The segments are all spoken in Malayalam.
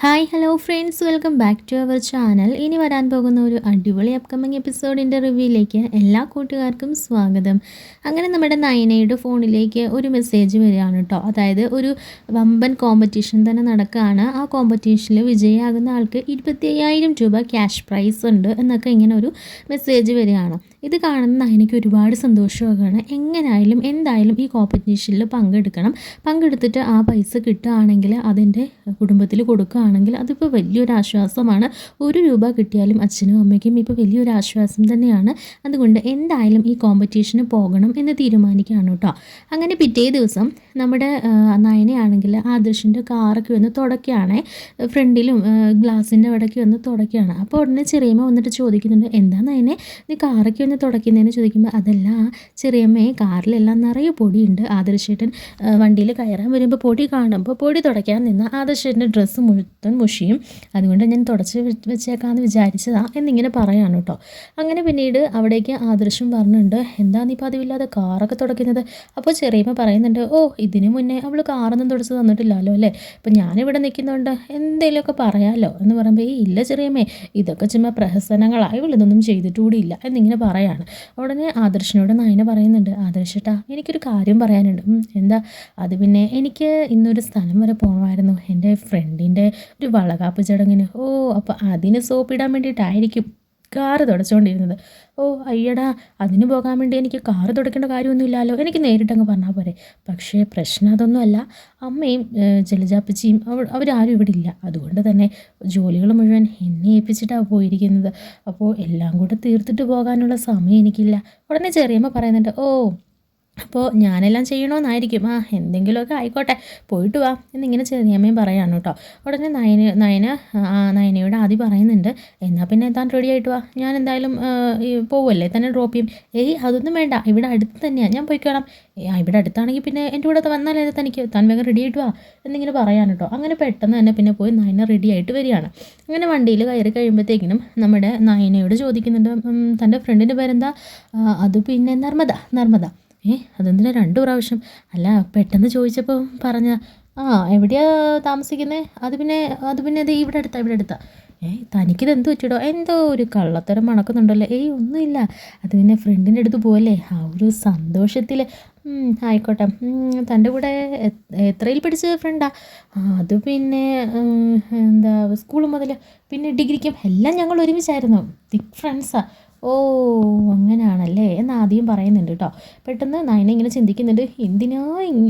Hi hello friends, welcome back to our channel. ഇനി വരാൻ പോകുന്ന ഒരു അടിപൊളി അപ്കമിങ് എപ്പിസോഡിൻ്റെ റിവ്യൂയിലേക്ക് എല്ലാ കൂട്ടുകാർക്കും സ്വാഗതം. അങ്ങനെ നമ്മുടെ നയനയുടെ ഫോണിലേക്ക് ഒരു മെസ്സേജ് വരികയാണ് കേട്ടോ. അതായത് ഒരു വമ്പൻ കോമ്പറ്റീഷൻ തന്നെ നടക്കുകയാണ്. ആ കോമ്പറ്റീഷനിൽ വിജയിയാകുന്ന ആൾക്ക് 25,000 രൂപ ക്യാഷ് പ്രൈസ് ഉണ്ട് എന്നൊക്കെ ഇങ്ങനെ ഒരു മെസ്സേജ് വരികയാണ്. ഇത് കാണുന്ന നയനയ്ക്ക് ഒരുപാട് സന്തോഷമാകാണ്. എങ്ങനെയായാലും എന്തായാലും ഈ കോമ്പറ്റീഷനിൽ പങ്കെടുത്തിട്ട് ആ പൈസ കിട്ടുകയാണെങ്കിൽ അതിൻ്റെ കുടുംബത്തിൽ കൊടുക്കുകയാണെങ്കിൽ അതിപ്പോൾ വലിയൊരു ആശ്വാസമാണ്. 1 രൂപ കിട്ടിയാലും അച്ഛനും അമ്മയ്ക്കും ഇപ്പോൾ വലിയൊരു ആശ്വാസം തന്നെയാണ്. അതുകൊണ്ട് എന്തായാലും ഈ കോമ്പറ്റീഷന് പോകണം എന്ന് തീരുമാനിക്കുകയാണ് കേട്ടോ. അങ്ങനെ പിറ്റേ ദിവസം നമ്മുടെ നയനയാണെങ്കിൽ ആദർശിൻ്റെ കാറൊക്കെ വന്ന് തുടക്കുകയാണ്. ഫ്രണ്ടിലും ഗ്ലാസിൻ്റെ അവിടേക്ക് വന്ന് തുടക്കുകയാണ്. അപ്പോൾ ഉടനെ ചെറിയമ്മ വന്നിട്ട് ചോദിക്കുന്നുണ്ട്, എന്താ നയനെ നീ കാറൊക്കെ ഒന്ന് തുടയ്ക്കുന്നതെന്ന് ചോദിക്കുമ്പോൾ, അതല്ല ചെറിയമ്മയെ കാറിലെല്ലാം നിറയെ പൊടിയുണ്ട്. ആദർശേട്ടൻ വണ്ടിയിൽ കയറാൻ വരുമ്പോൾ പൊടി കാണുമ്പോൾ പൊടി തുടയ്ക്കാൻ നിന്ന് ആദർശേട്ടൻ്റെ ഡ്രസ്സ് മുഴുവൻ മുഷിയും, അതുകൊണ്ട് ഞാൻ തുടച്ച് വെച്ചേക്കാമെന്ന് വിചാരിച്ചതാ എന്നിങ്ങനെ പറയാണ് കേട്ടോ. അങ്ങനെ പിന്നീട് അവിടേക്ക് ആദർശം പറഞ്ഞിട്ടുണ്ട്, എന്താ നീ പതിവില്ലാതെ കാറൊക്കെ തുടയ്ക്കുന്നത്? അപ്പോൾ ചെറിയമ്മ പറയുന്നുണ്ട്, ഓ ഇതിനു മുന്നേ അവൾ കാറൊന്നും തുടച്ച് തന്നിട്ടില്ലല്ലോ അല്ലേ, ഇപ്പം ഞാനിവിടെ നിൽക്കുന്നുണ്ട് എന്തെങ്കിലുമൊക്കെ പറയാമല്ലോ എന്ന് പറയുമ്പോൾ, ഈ ഇല്ല ചെറിയമ്മേ, ഇതൊക്കെ ചുമ്മാ പ്രഹസനങ്ങളായി ഇവളിതൊന്നും ചെയ്തിട്ടുകൂടിയില്ല എന്നിങ്ങനെ പറയാണ്. ഉടനെ ആദർശിനോട് നയന പറയുന്നുണ്ട്, ആദർശേട്ടാ എനിക്കൊരു കാര്യം പറയാനുണ്ട്. എന്താ അത്? പിന്നെ എനിക്ക് ഇന്നൊരു സ്ഥലം വരെ പോകണമായിരുന്നു, എൻ്റെ ഫ്രണ്ടിൻ്റെ ഒരു വളകാപ്പ് ചടങ്ങിന്. ഓ അപ്പോൾ അതിന് സോപ്പിടാൻ വേണ്ടിയിട്ടായിരിക്കും കാറ് തുടച്ചുകൊണ്ടിരുന്നത്. ഓ അയ്യടാ, അതിന് പോകാൻ വേണ്ടി എനിക്ക് കാറ് തുടയ്ക്കേണ്ട കാര്യമൊന്നുമില്ലല്ലോ, എനിക്ക് നേരിട്ടങ്ങ് പറഞ്ഞാൽ പോരെ. പക്ഷേ പ്രശ്നം അതൊന്നുമല്ല, അമ്മയും ജലജാപ്പച്ചിയും അവരാരും ഇവിടെ ഇല്ല, അതുകൊണ്ട് തന്നെ ജോലികൾ മുഴുവൻ എന്നെ ഏൽപ്പിച്ചിട്ടാണ് പോയിരിക്കുന്നത്. അപ്പോൾ എല്ലാം കൂടെ തീർത്തിട്ട് പോകാനുള്ള സമയം എനിക്കില്ല. ഉടനെ ചെറിയമ്മ പറയുന്നുണ്ട്, ഓ അപ്പോൾ ഞാനെല്ലാം ചെയ്യണമെന്നായിരിക്കും, എന്തെങ്കിലുമൊക്കെ ആയിക്കോട്ടെ പോയിട്ട് വാ എന്നിങ്ങനെ ചെറിയമ്മയും പറയാണ് കേട്ടോ. ഉടനെ നയനയോട് ആദ്യം പറയുന്നുണ്ട്, എന്നാൽ പിന്നെ താൻ റെഡി ആയിട്ട് വാ, ഞാൻ എന്തായാലും പോവല്ലേ, തന്നെ ഡ്രോപ്പ് ചെയ്യും. ഏയ് അതൊന്നും വേണ്ട, ഇവിടെ അടുത്ത് തന്നെയാണ്, ഞാൻ പോയിക്കോളാം. ഇവിടെ അടുത്താണെങ്കിൽ പിന്നെ എൻ്റെ കൂടെ വന്നാലേ തനിക്ക്, താൻ വേഗം റെഡി ആയിട്ട് വാ എന്നിങ്ങനെ പറയാൻ കേട്ടോ. അങ്ങനെ പെട്ടെന്ന് തന്നെ പിന്നെ പോയി നയന റെഡി ആയിട്ട് വരികയാണ്. അങ്ങനെ വണ്ടിയിൽ കയറി കഴിയുമ്പോഴത്തേക്കിനും നമ്മുടെ നയനയോട് ചോദിക്കുന്നുണ്ട്, തൻ്റെ ഫ്രണ്ടിൻ്റെ പേരെന്താ? അത് പിന്നെ നർമ്മദ. അതെന്തിനാ 2 പ്രാവശ്യം? അല്ല പെട്ടെന്ന് ചോദിച്ചപ്പോൾ പറഞ്ഞ, എവിടെയാ താമസിക്കുന്നത്? അത് പിന്നെ ഇത് ഇവിടെ അടുത്താ. തനിക്കിത് എന്ത് പറ്റിയിടോ? എന്തോ ഒരു കള്ളത്തരം മണക്കുന്നുണ്ടല്ലോ. ഒന്നുമില്ല, അത് പിന്നെ ഫ്രണ്ടിൻ്റെ അടുത്ത് പോവല്ലേ, ആ ഒരു സന്തോഷത്തിൽ. ആയിക്കോട്ടെ, തൻ്റെ കൂടെ എത്രയിൽ പഠിച്ച ഫ്രണ്ടാ? അത് പിന്നെ എന്താ സ്കൂൾ മുതൽ പിന്നെ ഡിഗ്രിക്കും എല്ലാം ഞങ്ങൾ ഒരുമിച്ചായിരുന്നു, തിക് ഫ്രണ്ട്സാ. ഓ അങ്ങനെയാണല്ലേ എന്ന് ആദ്യം പറയുന്നുണ്ട് കേട്ടോ. പെട്ടെന്ന് നയന ഇങ്ങനെ ചിന്തിക്കുന്നുണ്ട്, എന്തിനാ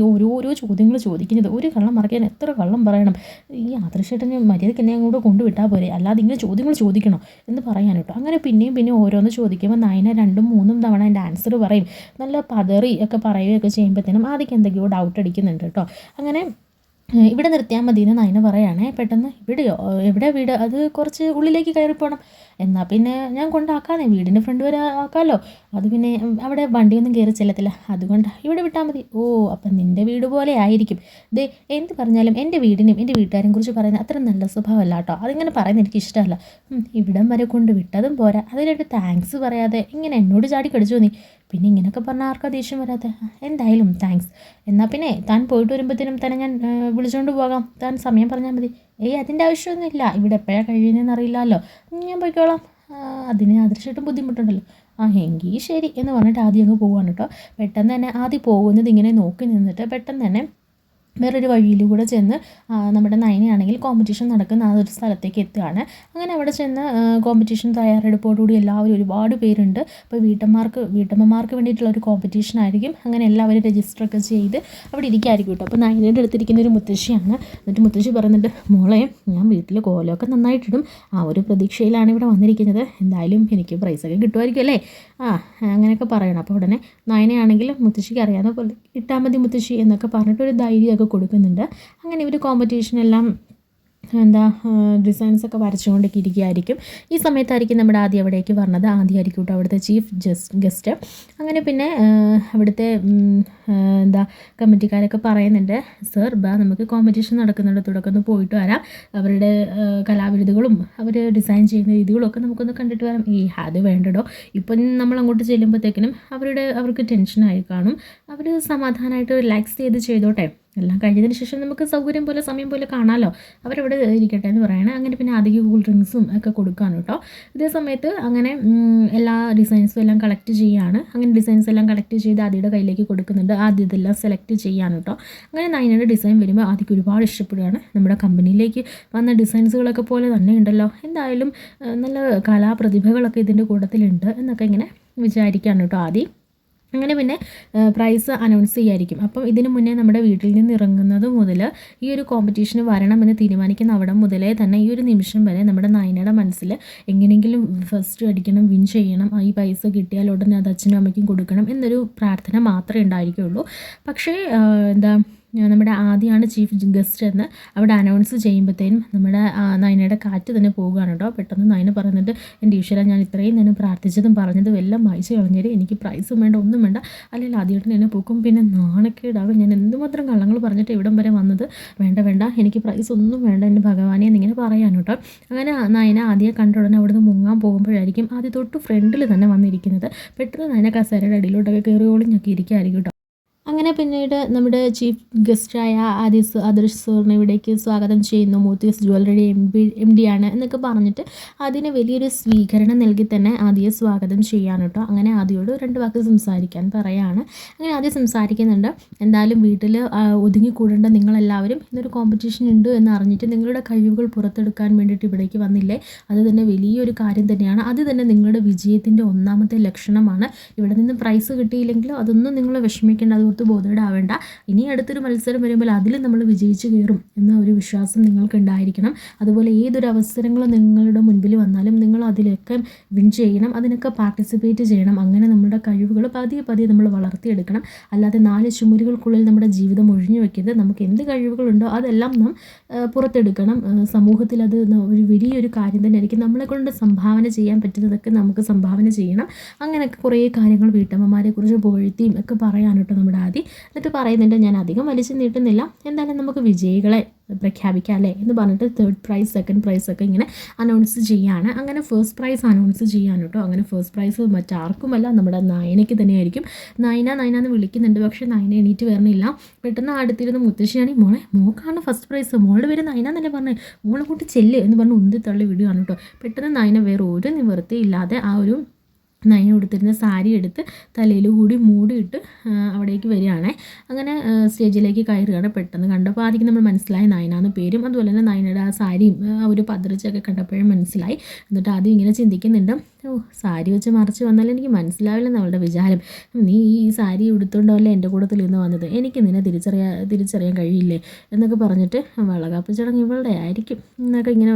ഓരോരോ ചോദ്യങ്ങൾ ചോദിക്കുന്നത്, ഒരു കള്ളം മറക്കാൻ എത്ര കള്ളം പറയണം, ഈ ആദർശേട്ടന് മര്യാദയ്ക്ക് എന്നെ അങ്ങോട്ട് കൊണ്ടുവിട്ടാൽ പോരെ, അല്ലാതെ ഇങ്ങനെ ചോദ്യങ്ങൾ ചോദിക്കണോ എന്ന് പറയാൻ കേട്ടോ. അങ്ങനെ പിന്നെയും ഓരോന്ന് ചോദിക്കുമ്പോൾ നയന 2ഉം 3ഉം തവണ എൻ്റെ ആൻസർ പറയും, നല്ല പതറി ഒക്കെ പറയുകയൊക്കെ ചെയ്യുമ്പോഴത്തേനും ആദ്യം എന്തൊക്കെയോ ഡൗട്ട് അടിക്കുന്നുണ്ട് കേട്ടോ. അങ്ങനെ ഇവിടെ നിർത്തിയാൽ മതി എന്ന് നയന പറയുകയാണേ. പെട്ടെന്ന് ഇവിടെയോ? എവിടെ വീട്? അത് കുറച്ച് ഉള്ളിലേക്ക് കയറിപ്പോണം. എന്നാൽ പിന്നെ ഞാൻ കൊണ്ടാക്കാന്നേ, വീടിൻ്റെ ഫ്രണ്ട് വരെ ആക്കാമല്ലോ. അത് പിന്നെ അവിടെ വണ്ടിയൊന്നും കയറി ചെല്ലത്തില്ല, അതുകൊണ്ട് ഇവിടെ വിട്ടാൽ മതി. ഓ അപ്പം നിൻ്റെ വീട് പോലെ ആയിരിക്കും. ദേ എന്ത് പറഞ്ഞാലും എൻ്റെ വീടിനും എൻ്റെ വീട്ടുകാരെയും കുറിച്ച് പറയുന്നത് അത്ര നല്ല സ്വഭാവമല്ല കേട്ടോ, അതിങ്ങനെ പറയുന്നത് എനിക്ക് ഇഷ്ടമല്ല. ഇവിടം വരെ കൊണ്ട് വിട്ടതും പോരാ, അതിലൊരു താങ്ക്സ് പറയാതെ ഇങ്ങനെ എന്നോട് ചാടി കടിച്ചു നീ. പിന്നെ ഇങ്ങനെയൊക്കെ പറഞ്ഞാൽ ആർക്കാ ദേഷ്യം വരാതെ? എന്തായാലും താങ്ക്സ്. എന്നാൽ പിന്നെ താൻ പോയിട്ട് വരുമ്പോഴത്തേനും തന്നെ ഞാൻ വിളിച്ചുകൊണ്ട് പോകാം, താൻ സമയം പറഞ്ഞാൽ മതി. അതിൻ്റെ ആവശ്യമൊന്നുമില്ല, ഇവിടെ എപ്പോഴാണ് കഴിയുന്നതെന്ന് അറിയില്ലല്ലോ, ഞാൻ പോയിക്കോളാം. അതിന് ആദർശമായിട്ടും ബുദ്ധിമുട്ടുണ്ടല്ലോ. എങ്കിൽ ശരി എന്ന് പറഞ്ഞിട്ട് ആദ്യം അങ്ങ് പോവാണ് കേട്ടോ. പെട്ടെന്ന് തന്നെ ആദ്യം പോകുന്നത് ഇങ്ങനെ നോക്കി നിന്നിട്ട് പെട്ടെന്ന് തന്നെ വേറൊരു വഴിയിലൂടെ ചെന്ന് നമ്മുടെ നയനയാണെങ്കിൽ കോമ്പറ്റീഷൻ നടക്കുന്ന ആ ഒരു സ്ഥലത്തേക്ക് എത്തുകയാണ്. അങ്ങനെ അവിടെ ചെന്ന് കോമ്പറ്റീഷൻ തയ്യാറെടുപ്പോടുകൂടി എല്ലാവരും ഒരുപാട് പേരുണ്ട്. അപ്പോൾ വീട്ടമ്മമാർക്ക് വേണ്ടിയിട്ടുള്ള ഒരു കോമ്പറ്റീഷൻ ആയിരിക്കും. അങ്ങനെ എല്ലാവരും രജിസ്റ്ററൊക്കെ ചെയ്ത് അവിടെ ഇരിക്കുമായിരിക്കും കേട്ടോ. അപ്പോൾ നയനയുടെ അടുത്തിരിക്കുന്ന ഒരു മുത്തശ്ശിയാണ്. എന്നിട്ട് മുത്തശ്ശി പറയുന്നുണ്ട്, മോളെ ഞാൻ വീട്ടിൽ കോലമൊക്കെ നന്നായിട്ടിടും, ആ ഒരു പ്രതീക്ഷയിലാണ് ഇവിടെ വന്നിരിക്കുന്നത്, എന്തായാലും എനിക്ക് പ്രൈസൊക്കെ കിട്ടുമായിരിക്കും അല്ലേ, അങ്ങനെയൊക്കെ പറയണം. അപ്പോൾ ഉടനെ നയനയാണെങ്കിൽ മുത്തശ്ശിക്ക് അറിയാവുന്ന പോലെ ഇട്ടാൽ മതി മുത്തശ്ശി എന്നൊക്കെ പറഞ്ഞിട്ടൊരു ധൈര്യമൊക്കെ കൊടുക്കുന്നുണ്ട്. അങ്ങനെ ഇവർ കോമ്പറ്റീഷനെല്ലാം ഡിസൈൻസൊക്കെ വരച്ചുകൊണ്ടൊക്കെ ഇരിക്കുകയായിരിക്കും. ഈ സമയത്തായിരിക്കും നമ്മുടെ ആദ്യം അവിടേക്ക് പറഞ്ഞത്. ആദ്യമായിരിക്കും കേട്ടോ അവിടുത്തെ ചീഫ് ഗസ്റ്റ്. അങ്ങനെ പിന്നെ അവിടുത്തെ എന്താ കമ്മിറ്റിക്കാരൊക്കെ പറയുന്നുണ്ട്, സർ ബാ നമുക്ക് കോമ്പറ്റീഷൻ നടക്കുന്നുണ്ട്, തുടക്കം ഒന്ന് പോയിട്ട് വരാം, അവരുടെ കലാവിരുതുകളും അവർ ഡിസൈൻ ചെയ്യുന്ന രീതികളും ഒക്കെ നമുക്കൊന്ന് കണ്ടിട്ട് വരാം. അത് വേണ്ടടോ, ഇപ്പം നമ്മൾ അങ്ങോട്ട് ചെല്ലുമ്പോഴത്തേക്കിനും അവർക്ക് ടെൻഷനായി കാണും, അവർ സമാധാനമായിട്ട് റിലാക്സ് ചെയ്തോട്ടെ, എല്ലാം കഴിഞ്ഞതിന് ശേഷം നമുക്ക് സൗകര്യം പോലെ സമയം പോലെ കാണാമല്ലോ, അവരവിടെ ഇരിക്കട്ടെ എന്ന് പറയണേ. അങ്ങനെ പിന്നെ അധികം കൂൾ ഡ്രിങ്ക്സും ഒക്കെ കൊടുക്കാണ് കേട്ടോ. ഇതേ സമയത്ത് അങ്ങനെ എല്ലാ ഡിസൈൻസും എല്ലാം കളക്ട് ചെയ്യുകയാണ്. അങ്ങനെ ഡിസൈൻസ് എല്ലാം കളക്ട് ചെയ്ത് ആദിയുടെ കയ്യിലേക്ക് കൊടുക്കുന്നുണ്ട്. ആദ്യം ഇതെല്ലാം സെലക്ട് ചെയ്യാണ് കേട്ടോ. അങ്ങനെ നയനയുടെ ഡിസൈൻ വരുമ്പോൾ ആദ്യക്ക് ഒരുപാട് ഇഷ്ടപ്പെടുകയാണ്. നമ്മുടെ കമ്പനിയിലേക്ക് വന്ന ഡിസൈൻസുകളൊക്കെ പോലെ തന്നെ ഉണ്ടല്ലോ, എന്തായാലും നല്ല കലാപ്രതിഭകളൊക്കെ ഇതിൻ്റെ കൂട്ടത്തിലുണ്ട് എന്നൊക്കെ ഇങ്ങനെ വിചാരിക്കുകയാണ് കേട്ടോ ആദ്യം. അങ്ങനെ പിന്നെ പ്രൈസ് അനൗൺസ് ചെയ്യായിരിക്കും. അപ്പം ഇതിന് മുന്നേ നമ്മുടെ വീട്ടിൽ നിന്ന് ഇറങ്ങുന്നത് മുതൽ ഈ ഒരു കോമ്പറ്റീഷന് വരണമെന്ന് തീരുമാനിക്കുന്ന അവിടെ മുതലേ തന്നെ ഈ ഒരു നിമിഷം വരെ നമ്മുടെ നയനയുടെ മനസ്സിൽ എങ്ങനെയെങ്കിലും ഫസ്റ്റ് അടിക്കണം, വിൻ ചെയ്യണം, ഈ പൈസ കിട്ടിയാൽ ഉടനെ അത് അച്ഛനും അമ്മയ്ക്കും കൊടുക്കണം എന്നൊരു പ്രാർത്ഥന മാത്രമേ ഉണ്ടായിരിക്കുകയുള്ളൂ. പക്ഷേ നമ്മുടെ ആദ്യമാണ് ചീഫ് ഗസ്റ്റ് എന്ന് അവിടെ അനൗൺസ് ചെയ്യുമ്പോഴത്തേനും നമ്മുടെ നയനയുടെ കാറ്റ് തന്നെ പോകുകയാണ് കേട്ടോ. പെട്ടെന്ന് നയന പറയുന്നുണ്ട്, എൻ്റെ ഈശ്വര, ഞാൻ ഇത്രയും തന്നെ പ്രാർത്ഥിച്ചതും പറഞ്ഞതും എല്ലാം മായ്ച്ച് കളഞ്ഞേര്, എനിക്ക് പ്രൈസും വേണ്ട, ഒന്നും വേണ്ട, അല്ലെങ്കിൽ ആദ്യമായിട്ട് എന്നെ പൂക്കും, പിന്നെ നാണക്കേടാകും, ഞാൻ എന്തുമാത്രം കള്ളങ്ങൾ പറഞ്ഞിട്ട് ഇവിടം വരെ വന്നത്, വേണ്ട എനിക്ക് പ്രൈസ് ഒന്നും വേണ്ട എൻ്റെ ഭഗവാനെ എന്നിങ്ങനെ പറയാൻ കേട്ടോ. അങ്ങനെ നയന ആദ്യം കണ്ട ഉടനെ അവിടുന്ന് മുങ്ങാൻ പോകുമ്പോഴായിരിക്കും ആദ്യം തൊട്ട് ഫ്രണ്ടിൽ തന്നെ വന്നിരിക്കുന്നത്. പെട്ടെന്ന് നയന കസേരയുടെ അടിയിലോട്ടൊക്കെ കയറി ഒളിഞ്ഞൊക്കെ ഇരിക്കുകയായിരിക്കും കേട്ടോ. അങ്ങനെ പിന്നീട് നമ്മുടെ ചീഫ് ഗസ്റ്റായ ആദർശ് സാറിനെ ഇവിടേക്ക് സ്വാഗതം ചെയ്യുന്നു. മോത്തീസ് ജ്വല്ലറി എം ഡി ആണ് എന്നൊക്കെ പറഞ്ഞിട്ട് അതിന് വലിയൊരു സ്വീകരണം നൽകി തന്നെ ആദ്യം സ്വാഗതം ചെയ്യാൻ കേട്ടോ. അങ്ങനെ ആദ്യയോട് 2 വാക്ക് സംസാരിക്കാൻ പറയാണ്. അങ്ങനെ ആദ്യം സംസാരിക്കുന്നുണ്ട്, എന്തായാലും വീട്ടിൽ ഒതുങ്ങിക്കൂടേണ്ട നിങ്ങളെല്ലാവരും ഇന്നൊരു കോമ്പറ്റീഷൻ ഉണ്ട് എന്ന് അറിഞ്ഞിട്ട് നിങ്ങളുടെ കഴിവുകൾ പുറത്തെടുക്കാൻ വേണ്ടിയിട്ട് ഇവിടേക്ക് വന്നില്ലേ, അത് തന്നെ വലിയൊരു കാര്യം തന്നെയാണ്. അത് തന്നെ നിങ്ങളുടെ വിജയത്തിൻ്റെ ഒന്നാമത്തെ ലക്ഷണമാണ്. ഇവിടെ നിന്ന് പ്രൈസ് കിട്ടിയില്ലെങ്കിലും അതൊന്നും നിങ്ങൾ വിഷമിക്കേണ്ട, അത് ബോധേടാവേണ്ട. ഇനി അടുത്തൊരു മത്സരം വരുമ്പോൾ അതിൽ നമ്മൾ വിജയിച്ച് കയറും എന്ന ഒരു വിശ്വാസം നിങ്ങൾക്ക് ഉണ്ടായിരിക്കണം. അതുപോലെ ഏതൊരു അവസരങ്ങളും നിങ്ങളുടെ മുൻപിൽ വന്നാലും നിങ്ങൾ അതിലൊക്കെ വിൻ ചെയ്യണം, അതിനൊക്കെ പാർട്ടിസിപ്പേറ്റ് ചെയ്യണം. അങ്ങനെ നമ്മുടെ കഴിവുകൾ പതിയെ നമ്മൾ വളർത്തിയെടുക്കണം. അല്ലാതെ 4 ചുമരുകൾക്കുള്ളിൽ നമ്മുടെ ജീവിതം ഒഴിഞ്ഞു വെക്കരുത്. നമുക്ക് എന്ത് കഴിവുകളുണ്ടോ അതെല്ലാം നാം പുറത്തെടുക്കണം. സമൂഹത്തിൽ അത് ഒരു വലിയൊരു കാര്യം തന്നെയായിരിക്കും. നമ്മളെ കൊണ്ട് സംഭാവന ചെയ്യാൻ പറ്റുന്നതൊക്കെ നമുക്ക് സംഭാവന ചെയ്യണം. അങ്ങനെയൊക്കെ കുറേ കാര്യങ്ങൾ വീട്ടമ്മമാരെ കുറിച്ച് പുകഴ്ത്തിയും ഒക്കെ പറയാനോട്ടോ നമ്മുടെ ആദ്യം. എന്നിട്ട് പറയുന്നുണ്ട്, ഞാൻ അധികം വലിച്ചു നീട്ടുന്നില്ല, എന്തായാലും നമുക്ക് വിജയികളെ പ്രഖ്യാപിക്കാം അല്ലേ എന്ന് പറഞ്ഞിട്ട് 3rd പ്രൈസ് 2nd പ്രൈസ് ഒക്കെ ഇങ്ങനെ അനൗൺസ് ചെയ്യാണ്. അങ്ങനെ ഫസ്റ്റ് പ്രൈസ് അനൗൺസ് ചെയ്യാൻ കേട്ടോ. അങ്ങനെ ഫസ്റ്റ് പ്രൈസ് മറ്റാർക്കുമല്ല, നമ്മുടെ നയനയ്ക്ക് തന്നെയായിരിക്കും. നയന എന്ന് വിളിക്കുന്നുണ്ട്, പക്ഷേ നയന എണീറ്റ് വരണില്ല. പെട്ടെന്ന് അടുത്തിരുന്ന് മുത്തശ്ശിയാണ്, മോക്കാണ് ഫസ്റ്റ് പ്രൈസ്, മോളുടെ പേര് നയന എന്നല്ലേ പറഞ്ഞത്, മോളെ കൂട്ടി ചെല്ല് എന്ന് പറഞ്ഞ് ഉന്തി തള്ളി വിടുകയാണ് കേട്ടോ. പെട്ടെന്ന് നയന വേറെ ഒരു നിവൃത്തിയില്ലാതെ ആ ഒരു നയന ഉടുത്തിരുന്ന സാരി എടുത്ത് തലയിൽ കൂടി മൂടിയിട്ട് അവിടേക്ക് വരികയാണേ. അങ്ങനെ സ്റ്റേജിലേക്ക് കയറുകയാണ്. പെട്ടെന്ന് കണ്ടപ്പോൾ ആദ്യം നമ്മൾ മനസ്സിലായി നയനാന്ന് പേരും, അതുപോലെ തന്നെ നയനയുടെ ആ സാരിയും ആ ഒരു പതറിച്ചൊക്കെ കണ്ടപ്പോഴും മനസ്സിലായി. എന്നിട്ട് ആദ്യം ഇങ്ങനെ ചിന്തിക്കുന്നുണ്ട്, സാരി വെച്ച് മറിച്ച് വന്നാൽ എനിക്ക് മനസ്സിലാവില്ലെന്ന് അവളുടെ വിചാരം, നീ ഈ സാരി ഉടുത്തോണ്ടല്ലേ എൻ്റെ കൂട്ടത്തിൽ നിന്ന് വന്നത്, എനിക്ക് നിന്നെ തിരിച്ചറിയാൻ കഴിയില്ലേ എന്നൊക്കെ പറഞ്ഞിട്ട് വളകാപ്പ് ചടങ്ങ് ഇവളുടെ ആയിരിക്കും എന്നൊക്കെ ഇങ്ങനെ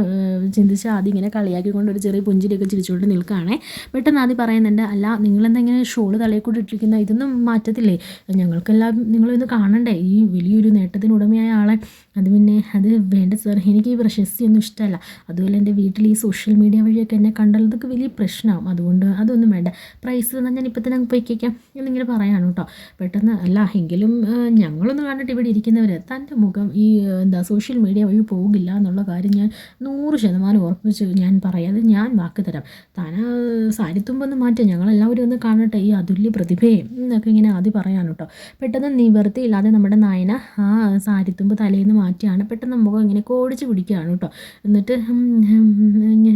ചിന്തിച്ച് ആദ്യം ഇങ്ങനെ കളിയാക്കിക്കൊണ്ട് ഒരു ചെറിയ പുഞ്ചിരിയൊക്കെ ചിരിച്ചുകൊണ്ട് നിൽക്കുകയാണേ. പെട്ടെന്ന് ആദ്യം പറയുന്നുണ്ട്, അല്ല നിങ്ങളെന്താ ഇങ്ങനെ ഷോള് തലയിൽ കൂടി ഇട്ടിരിക്കുന്ന, ഇതൊന്നും മാറ്റത്തില്ലേ, ഞങ്ങൾക്കെല്ലാം നിങ്ങളിന്ന് കാണണ്ടേ ഈ വലിയൊരു നേട്ടത്തിനുടമയായ ആളെ. അത് വേണ്ട സാർ, എനിക്ക് ഈ പ്രശസ്തിയൊന്നും ഇഷ്ടമല്ല, അതുപോലെ എൻ്റെ വീട്ടിൽ ഈ സോഷ്യൽ മീഡിയ വഴിയൊക്കെ എന്നെ കണ്ടതൊക്കെ വലിയ പ്രശ്നമാകും, അതുകൊണ്ട് അതൊന്നും വേണ്ട, പ്രൈസ് തന്നാൽ ഞാൻ ഇപ്പം തന്നെ അങ്ങ് പോയിക്കേക്കാം എന്നിങ്ങനെ പറയാണ് കേട്ടോ. പെട്ടെന്ന് അല്ല എങ്കിലും ഞങ്ങളൊന്നും കണ്ടിട്ട് ഇവിടെ ഇരിക്കുന്നവർ തൻ്റെ മുഖം ഈ സോഷ്യൽ മീഡിയ വഴി പോകില്ല എന്നുള്ള കാര്യം ഞാൻ 100% ഉറപ്പിച്ച് ഞാൻ പറയാം, അത് ഞാൻ വാക്ക് തരാം, താൻ സാരിത്തുമ്പൊന്ന് മാറ്റും, ഞങ്ങളെല്ലാവരും ഒന്ന് കാണട്ടെ ഈ അതുല്യ പ്രതിഭയെ എന്നൊക്കെ ഇങ്ങനെ ആദ്യം പറയാൻ കേട്ടോ. പെട്ടെന്ന് നിവർത്തിയില്ലാതെ നമ്മുടെ നയന ആ സാരിത്തുമ്പ് തലേന്ന് മാറ്റിയാണ്. പെട്ടെന്ന് മുഖം ഇങ്ങനെ കോടിച്ച് പിടിക്കുകയാണ് കേട്ടോ. എന്നിട്ട്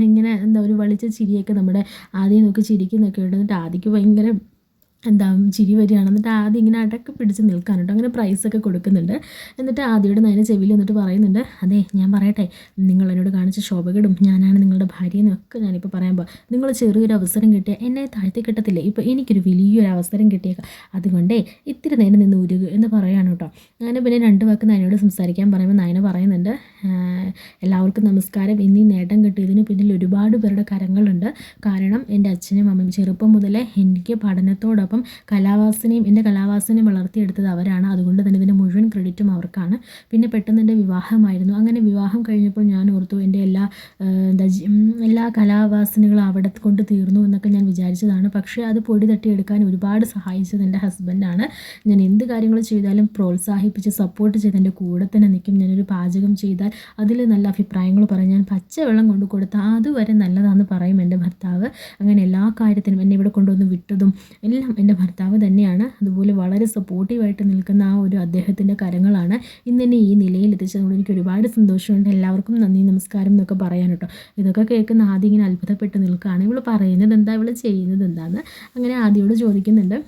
ഇങ്ങനെ ഒരു വളിച്ച ചിരിയൊക്കെ നമ്മുടെ ആദ്യം നോക്കി ചിരിക്കുന്നൊക്കെ ഉണ്ട്. എന്നിട്ട് ആദ്യക്ക് ഭയങ്കര ചിരി വരികയാണ്. എന്നിട്ട് ആദ്യം ഇങ്ങനെ അടക്കി പിടിച്ച് നിൽക്കാൻ കേട്ടോ. അങ്ങനെ പ്രൈസൊക്കെ കൊടുക്കുന്നുണ്ട്. എന്നിട്ട് ആദ്യയുടെ നയന ചെവിയിൽ എന്നിട്ട് പറയുന്നുണ്ട്, അതെ ഞാൻ പറയട്ടെ, നിങ്ങൾ എന്നോട് കാണിച്ച ശോഭകേടും ഞാനാണ് നിങ്ങളുടെ ഭാര്യയെന്നൊക്കെ ഞാനിപ്പോൾ പറയാൻ പോകും. നിങ്ങൾ ചെറിയൊരു അവസരം കിട്ടിയാൽ എന്നെ താഴ്ത്തി കിട്ടത്തില്ലേ, ഇപ്പോൾ എനിക്കൊരു വലിയൊരു അവസരം കിട്ടിയേക്കാം, അതുകൊണ്ടേ ഇത്തിരി നേരം നിന്ന് ഉരുക എന്ന് പറയാണ് കേട്ടോ. അങ്ങനെ പിന്നെ 2 വാക്ക് നയനോട് സംസാരിക്കാൻ പറയുമ്പോൾ നയന പറയുന്നുണ്ട്, എല്ലാവർക്കും നമസ്കാരം, ഇന്നീ നേട്ടം കിട്ടിയതിന് പിന്നിൽ ഒരുപാട് പേരുടെ കരങ്ങളുണ്ട്. കാരണം എൻ്റെ അച്ഛനും അമ്മയും ചെറുപ്പം മുതലേ എനിക്ക് പഠനത്തോടൊപ്പം എൻ്റെ കലാവാസനയും വളർത്തിയെടുത്തത് അവരാണ്. അതുകൊണ്ട് തന്നെ ഇതിൻ്റെ മുഴുവൻ ക്രെഡിറ്റും അവർക്കാണ്. പിന്നെ പെട്ടെന്ന് എൻ്റെ വിവാഹമായിരുന്നു. അങ്ങനെ വിവാഹം കഴിഞ്ഞപ്പോൾ ഞാൻ ഓർത്തു എൻ്റെ എല്ലാ ആ കലാവാസനകൾ അവിടെ കൊണ്ട് തീർന്നു എന്നൊക്കെ ഞാൻ വിചാരിച്ചതാണ്. പക്ഷേ അത് പൊടി തട്ടിയെടുക്കാൻ ഒരുപാട് സഹായിച്ചത് എൻ്റെ ഹസ്ബൻഡാണ്. ഞാൻ എന്ത് കാര്യങ്ങൾ ചെയ്താലും പ്രോത്സാഹിപ്പിച്ച് സപ്പോർട്ട് ചെയ്ത് എൻ്റെ കൂടെ തന്നെ നിൽക്കും. ഞാനൊരു പാചകം ചെയ്താൽ അതിൽ നല്ല അഭിപ്രായങ്ങൾ പറയും. ഞാൻ പച്ചവെള്ളം കൊണ്ട് കൊടുത്താൽ അതുവരെ നല്ലതാണെന്ന് പറയും എൻ്റെ ഭർത്താവ്. അങ്ങനെ എല്ലാ കാര്യത്തിനും എന്നെ ഇവിടെ കൊണ്ടുവന്ന് വിട്ടതും എല്ലാം എൻ്റെ ഭർത്താവ് തന്നെയാണ്. അതുപോലെ വളരെ സപ്പോർട്ടീവായിട്ട് നിൽക്കുന്ന ആ ഒരു അദ്ദേഹത്തിൻ്റെ കരങ്ങളാണ് ഇന്നെന്നെ ഈ നിലയിൽ എത്തിച്ചതുകൊണ്ട് എനിക്ക് ഒരുപാട് സന്തോഷമുണ്ട്. എല്ലാവർക്കും നന്ദി നമസ്കാരം എന്നൊക്കെ പറയാൻ കേട്ടോ. ഇതൊക്കെ കേൾക്കുന്ന ആദ്യം ഇങ്ങനെ അത്ഭുതപ്പെട്ട് നിൽക്കുകയാണ്. ഇവൾ പറയുന്നത് എന്താ, ഇവൾ ചെയ്യുന്നത് എന്താണെന്ന് അങ്ങനെ ആദ്യയോട് ചോദിക്കുന്നുണ്ട്.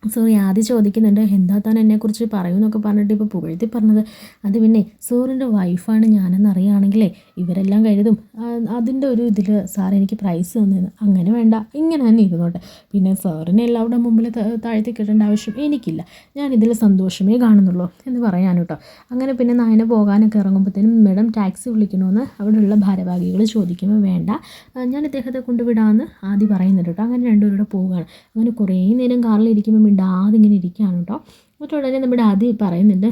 സോറി ആദ്യം ചോദിക്കുന്നുണ്ട്, എന്താ താൻ എന്നെക്കുറിച്ച് പറയുമെന്നൊക്കെ പറഞ്ഞിട്ട് ഇപ്പോൾ പുകഴ്ത്തി പറഞ്ഞത്. അത് പിന്നെ സോറിൻ്റെ വൈഫാണ് ഞാനെന്ന് അറിയുകയാണെങ്കിലേ ഇവരെല്ലാം കരുതും അതിൻ്റെ ഒരു ഇതിൽ സാർ എനിക്ക് പ്രൈസ് തന്നെന്ന്. അങ്ങനെ വേണ്ട, ഇങ്ങനെ തന്നെ ഇരുന്നോട്ടെ. പിന്നെ സാറിനെ എല്ലാവരുടെ മുമ്പിൽ താഴ്ത്തി കിട്ടേണ്ട ആവശ്യം എനിക്കില്ല. ഞാനിതിൽ സന്തോഷമേ കാണുന്നുള്ളൂ എന്ന് പറയാൻ കേട്ടോ. അങ്ങനെ പിന്നെ നയന പോകാനൊക്കെ ഇറങ്ങുമ്പോഴത്തേനും മേഡം ടാക്സി വിളിക്കണമെന്ന് അവിടെയുള്ള ഭാരവാഹികൾ ചോദിക്കുമ്പോൾ വേണ്ട, ഞാൻ ഇദ്ദേഹത്തെ കൊണ്ടുവിടാമെന്ന് ആദ്യം പറയുന്നുണ്ട് കേട്ടോ. അങ്ങനെ രണ്ടുപേരുടെ പോവുകയാണ്. അങ്ങനെ കുറേ നേരം കാറിലിരിക്കുമ്പോൾ മിണ്ടാതെ ഇങ്ങനെ ഇരിക്കുകയാണ് കേട്ടോ. എന്നിട്ട് ഉടനെ നമ്മുടെ ആദ്യം പറയുന്നുണ്ട്,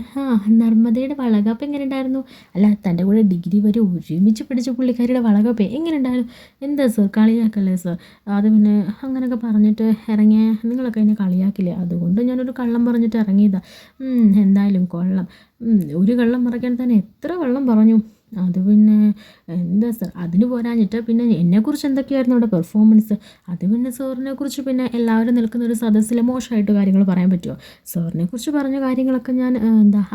നർമ്മദയുടെ വളകാപ്പ് എങ്ങനെ ഉണ്ടായിരുന്നു? അല്ല, തൻ്റെ കൂടെ ഡിഗ്രി വരെ ഒരുമിച്ച് പഠിച്ച പുള്ളിക്കാരിയുടെ വളകാപ്പ് എങ്ങനെ ഉണ്ടായിരുന്നു? എന്താ സർ കളിയാക്കല്ലേ സർ? അത് പിന്നെ അങ്ങനെയൊക്കെ പറഞ്ഞിട്ട് ഇറങ്ങിയ നിങ്ങളൊക്കെ എന്നെ കളിയാക്കില്ലേ, അതുകൊണ്ട് ഞാനൊരു കള്ളം പറഞ്ഞിട്ട് ഇറങ്ങിയതാണ്. എന്തായാലും കൊള്ളാം. ഒരു കള്ളം മറക്കാൻ തന്നെ എത്ര കള്ളം പറഞ്ഞു. അത് പിന്നെ എന്താ സർ, അതിന് പോരാഞ്ഞിട്ട് പിന്നെ എന്നെക്കുറിച്ച് എന്തൊക്കെയായിരുന്നു അവിടെ പെർഫോമൻസ്? അത് പിന്നെ സാറിനെ കുറിച്ച് പിന്നെ എല്ലാവരും നിൽക്കുന്ന ഒരു സദസ്സിൽ മോശമായിട്ട് കാര്യങ്ങൾ പറയാൻ പറ്റുമോ? സാറിനെ കുറിച്ച് പറഞ്ഞ കാര്യങ്ങളൊക്കെ ഞാൻ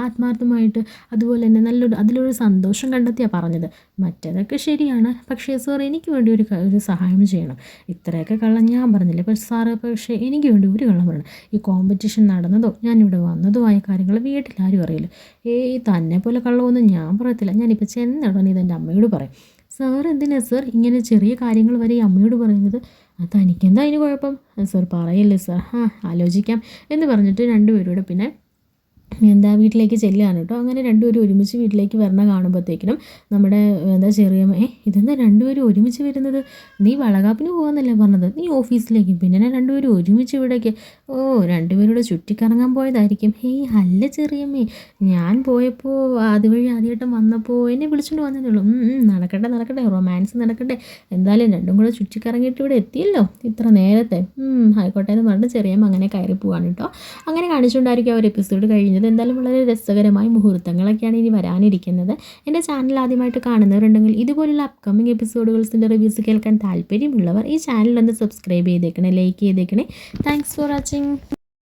ആത്മാർത്ഥമായിട്ട് അതുപോലെ തന്നെ അതിലൊരു സന്തോഷം കണ്ടെത്തിയാണ് പറഞ്ഞത്. മറ്റേതൊക്കെ ശരിയാണ്, പക്ഷേ സാർ എനിക്ക് വേണ്ടി ഒരു സഹായം ചെയ്യണം. ഇത്രയൊക്കെ കള്ളം ഞാൻ പറഞ്ഞില്ലേ, പക്ഷേ എനിക്ക് വേണ്ടി ഒരു കള്ളം പറയണം. ഈ കോമ്പറ്റീഷൻ നടന്നതോ ഞാനിവിടെ വന്നതോ ആയ കാര്യങ്ങൾ വീട്ടിലാരും അറിയില്ല. തന്നെ പോലെ കള്ളമൊന്നും ഞാൻ പറയത്തില്ല. ഞാനിപ്പോൾ ചെന്നിടണം ഇതെൻ്റെ അമ്മയോട് പറയും. സാർ എന്തിനാ സാർ ഇങ്ങനെ ചെറിയ കാര്യങ്ങൾ വരെ ഈ അമ്മയോട് പറയുന്നത്? തനിക്കെന്താ അതിന് കുഴപ്പം? സാർ പറയല്ലേ സാർ, ആലോചിക്കാം എന്ന് പറഞ്ഞിട്ട് രണ്ടുപേരോട് പിന്നെ വീട്ടിലേക്ക് ചെല്ലുകയാണ് കേട്ടോ. അങ്ങനെ രണ്ടുപേരും ഒരുമിച്ച് വീട്ടിലേക്ക് വരണ കാണുമ്പോഴത്തേക്കിനും നമ്മുടെ ചെറിയമ്മ, ഇതെന്താ രണ്ടുപേരും ഒരുമിച്ച് വരുന്നത്? നീ വളകാപ്പിന് പോകാമെന്നല്ലേ പറഞ്ഞത്? നീ ഓഫീസിലേക്ക്, പിന്നെ രണ്ടുപേരും ഒരുമിച്ച് ഇവിടേക്ക്? രണ്ടുപേരോട് ചുറ്റിക്കറങ്ങാൻ പോയതായിരിക്കും. അല്ല ചെറിയമ്മേ, ഞാൻ പോയപ്പോൾ അതുവഴി ആദ്യമായിട്ടും വന്നപ്പോൾ എന്നെ വിളിച്ചുകൊണ്ട് വന്നതേ ഉള്ളൂ. നടക്കട്ടെ, റൊമാൻസ് നടക്കട്ടെ. എന്തായാലും രണ്ടും കൂടെ ചുറ്റിക്കറങ്ങിയിട്ട് ഇവിടെ എത്തിയല്ലോ ഇത്ര നേരത്തെ. ആയിക്കോട്ടെ എന്ന് പറഞ്ഞിട്ട് ചെറിയമ്മ അങ്ങനെ കയറി പോവാണ് കേട്ടോ. അങ്ങനെ കാണിച്ചുകൊണ്ടായിരിക്കും ആ ഒരു എപ്പിസോഡ് കഴിഞ്ഞത്. എന്തായാലും വളരെ രസകരമായ മുഹൂർത്തങ്ങളൊക്കെയാണ് ഇനി വരാനിരിക്കുന്നത്. എൻ്റെ ചാനൽ ആദ്യമായിട്ട് കാണുന്നവരുണ്ടെങ്കിൽ ഇതുപോലുള്ള അപ്കമിങ് എപ്പിസോഡുകൾസിൻ്റെ റിവ്യൂസ് കേൾക്കാൻ താല്പര്യമുള്ളവർ ഈ ചാനൽ ഒന്ന് സബ്സ്ക്രൈബ് ചെയ്തേക്കണേ, ലൈക്ക് ചെയ്തേക്കണേ. Thanks for watching.